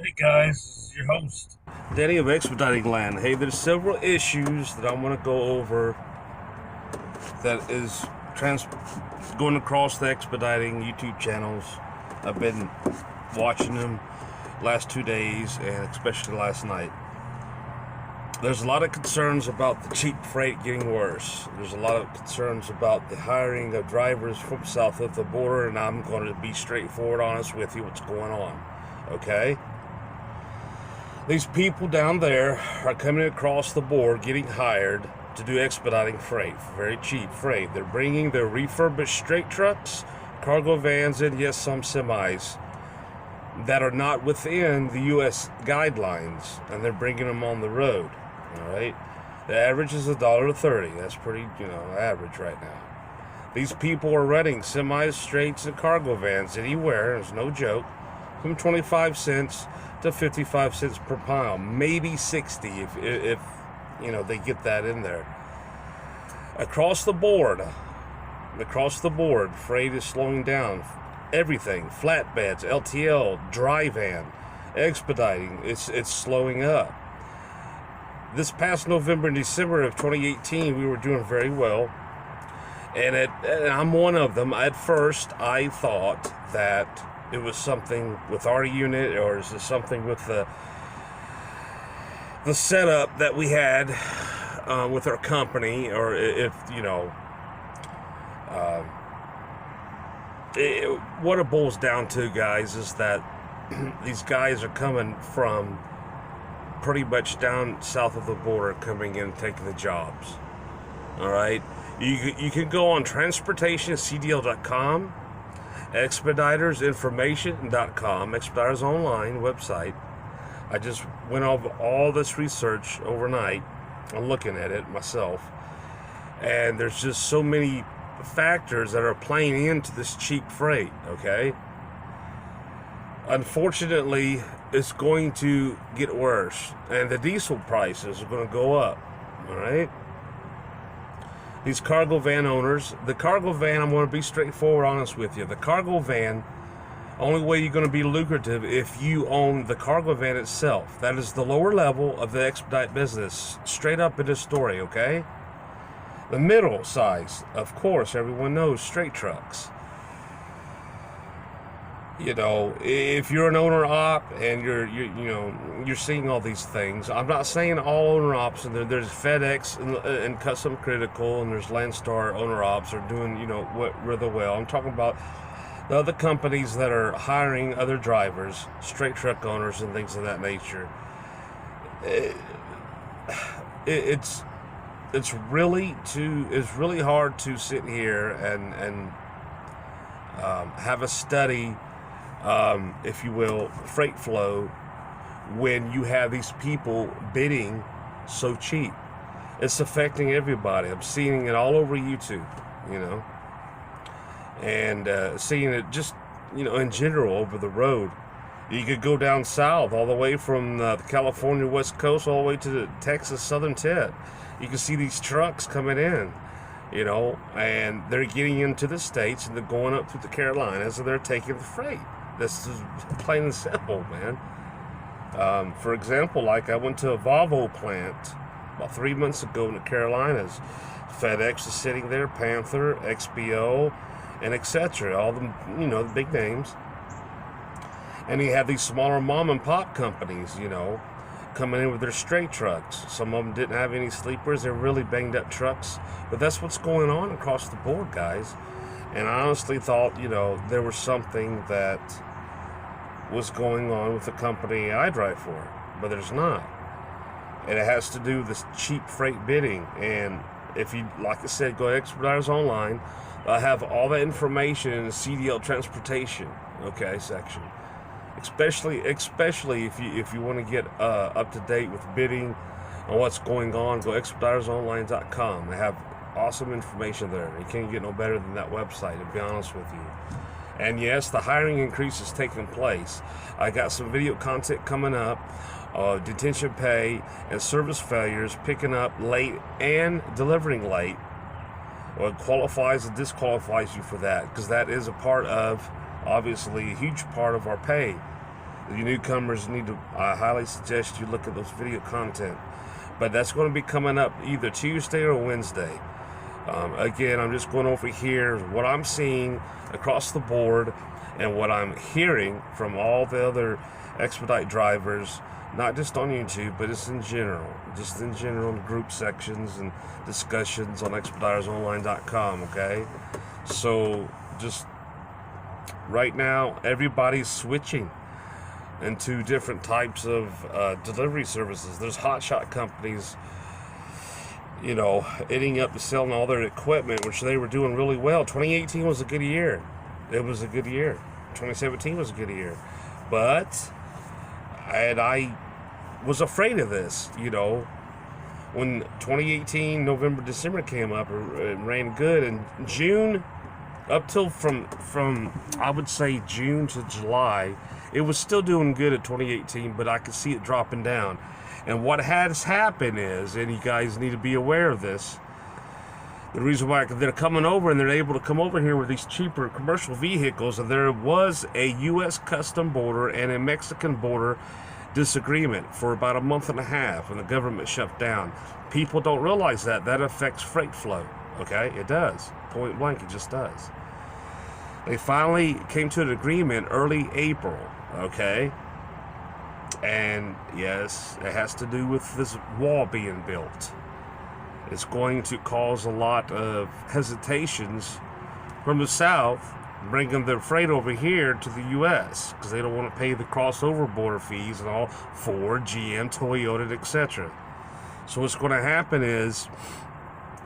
Hey guys, this is your host, Danny of Expediting Land. Hey, there's several issues that I want to go over that is going across the Expediting YouTube channels. I've been watching them last 2 days and especially last night. There's a lot of concerns about the cheap freight getting worse. There's a lot of concerns about the hiring of drivers from south of the border, and I'm going to be straightforward honest with you what's going on, okay? These people down there are coming across the board getting hired to do expediting freight, very cheap freight. They're bringing their refurbished straight trucks, cargo vans, and yes, some semis that are not within the U.S. guidelines, and they're bringing them on the road. All right, the average is $1.30. That's pretty, average right now. These people are renting semis, straights, and cargo vans anywhere. It's no joke, from 25 cents to 55 cents per pound, maybe 60 if they get that in there. Across the board, freight is slowing down. Everything, flatbeds, LTL, dry van, expediting, it's slowing up. This past November and December of 2018, we were doing very well, and I'm one of them. At first, I thought that it was something with our unit, or is it something with the setup that we had with our company, or if what it boils down to, guys, is that these guys are coming from pretty much down south of the border, coming in, taking the jobs. All right, you can go on transportationcdl.com, expeditorsonline.com, Expeditors Online website. I just went over all this research overnight. I'm looking at it myself, and there's just so many factors that are playing into this cheap freight. Okay, unfortunately, it's going to get worse, and the diesel prices are going to go up. All right, these cargo van owners, the cargo van, I'm going to be straightforward honest with you. The cargo van, only way you're going to be lucrative if you own the cargo van itself. That is the lower level of the expedite business, straight up in this story. Okay, the middle size, of course, everyone knows straight trucks. If you're an owner op and you're seeing all these things, I'm not saying all owner ops, and there's FedEx and Custom Critical, and there's Landstar owner ops are doing what really well. I'm talking about the other companies that are hiring other drivers, straight truck owners, and things of that nature. It's really hard to sit here and have a study, if you will, freight flow, when you have these people bidding so cheap. It's affecting everybody. I'm seeing it all over YouTube, and seeing it just, in general over the road. You could go down south, all the way from the California West Coast all the way to the Texas southern tip. You can see these trucks coming in, and they're getting into the States, and they're going up through the Carolinas, and they're taking the freight. This is plain and simple, man. For example, like I went to a Volvo plant about 3 months ago in the Carolinas. FedEx is sitting there, Panther, XPO, and etc. All the, the big names. And you have these smaller mom and pop companies, coming in with their straight trucks. Some of them didn't have any sleepers. They're really banged up trucks. But that's what's going on across the board, guys. And I honestly thought, there was something that was going on with the company I drive for, but there's not. And it has to do with this cheap freight bidding. And if you, like I said, go to Expeditors Online, I have all that information in the CDL transportation, section. Especially if you want to get up to date with bidding on what's going on, go expeditorsonline.com. They have awesome information there. You can't get no better than that website, to be honest with you. And yes, the hiring increase is taking place. I got some video content coming up, detention pay and service failures picking up late and delivering late. Well, it qualifies and disqualifies you for that, because that is a part of, obviously, a huge part of our pay. You newcomers need to, I highly suggest you look at those video content. But that's going to be coming up either Tuesday or Wednesday. Again, I'm just going over here what I'm seeing across the board and what I'm hearing from all the other Expedite drivers, not just on YouTube, but just in general in group sections and discussions on expeditorsonline.com. Okay, so just right now everybody's switching into different types of delivery services. There's hotshot companies, you know, eating up and selling all their equipment, which they were doing really well. 2018 was a good year. It was a good year. 2017 was a good year. But, and I was afraid of this, you know, when 2018, November, December came up, it ran good. And June, up till from I would say June to July, it was still doing good at 2018, but I could see it dropping down. And what has happened is, and you guys need to be aware of this, the reason why they're coming over and they're able to come over here with these cheaper commercial vehicles, and there was a U.S. custom border and a Mexican border disagreement for about a month and a half, and the government shut down. People don't realize that. That affects freight flow, okay? It does. Point blank, it just does. They finally came to an agreement early April, okay? And yes, it has to do with this wall being built. It's going to cause a lot of hesitations from the South bringing their freight over here to the U.S. because they don't want to pay the crossover border fees and all, Ford, GM, Toyota, etc. So what's going to happen is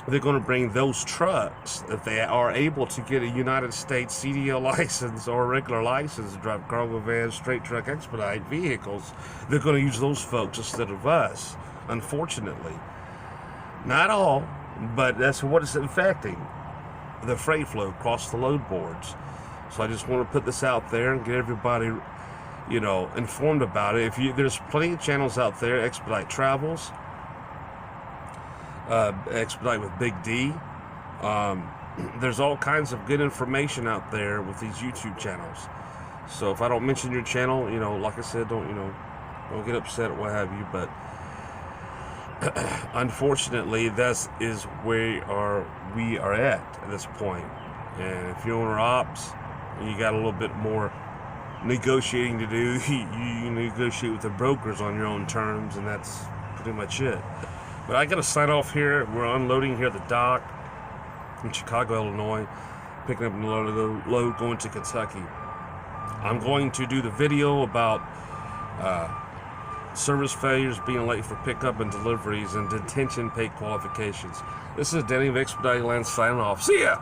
they're going to bring those trucks, if they are able to get a United States CDL license or a regular license to drive cargo vans, straight truck, expedite vehicles, they're going to use those folks instead of us, unfortunately. Not all, but that's what it's affecting, the freight flow across the load boards. So I just want to put this out there and get everybody, you know, informed about it. There's plenty of channels out there, Expedite Travels, Expedite with Big D. There's all kinds of good information out there with these YouTube channels. So if I don't mention your channel, you know, like I said, don't get upset or what have you. But unfortunately, this is where we are at this point. And if you're owner ops, you got a little bit more negotiating to do. You negotiate with the brokers on your own terms, and that's pretty much it. But I got to sign off here. We're unloading here at the dock in Chicago, Illinois, picking up a load going to Kentucky. I'm going to do the video about service failures, being late for pickup and deliveries, and detention pay qualifications. This is Danny of Expediting Land signing off. See ya!